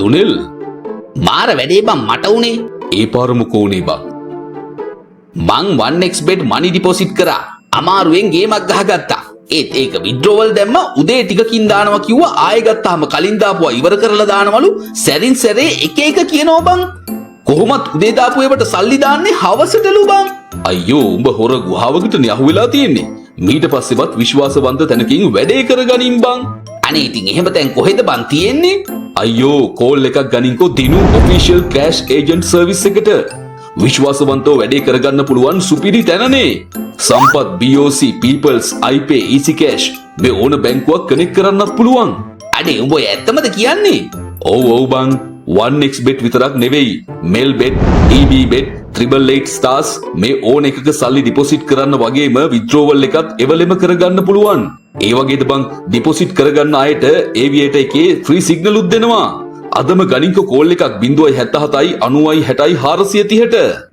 දුනිල් මාර වැඩේ බං මට උනේ. ඒ පාරම කෝනේ බං. මං 1xbet money deposit කරා. අමාරුවෙන් ගේමක් ගහගත්තා. ඒත් ඒක withdrawal දැම්ම උදේ ටිකකින් දානවා කිව්වා ආයෙ ගත්තාම කලින් දාපුවා ඉවර කරලා දානවලු. සැරින් සැරේ එක එක කියනවා බං. කොහොමත් උදේ දාපු ඒවට සල්ලි දාන්නේ හවසටලු බං. අයියෝ උඹ හොර ගුහාවකටනේ අහුවෙලා තියෙන්නේ. මීට පස්සෙවත් විශ්වාසවන්ත තැනකින් වැඩේ කරගනින් බං. අනේ ඉතින් එහෙම තැන් කොහෙද බං තියෙන්නේ? අයියෝ කෝල් එකක් ගනින්කෝ දිනු ඔෆිෂියල් කෑෂ් ඒජන්ට් සර්විස් එකට. විශ්වාසවන්තව වැඩේ කරගන්න පුළුවන් සුපිරි තැනනේ. සම්පත් BOC Peoples iPay Easy Cash මේ ඕන බැංකුවක් කනෙක්ට් කරන්නත් පුළුවන්. අනේ උඹ ඔය ඇත්තමද කියන්නේ? ඔව් බං 1xbet විතරක් නෙවෙයි Melbet, EBBet, 888 stars මේ ඕන එකක සල්ලි ඩිපොසිට් කරන්න වගේම withdrawal එකත් එවලෙම කරගන්න පුළුවන්. ඒ වගේද බං ඩිපොසිට් කරගන්න අයට Aviator එකේ ෆ්‍රී සිග්නල් උත් දෙනවා. අදම ගණින්ක කෝල් එකක් 077 90 60 430ට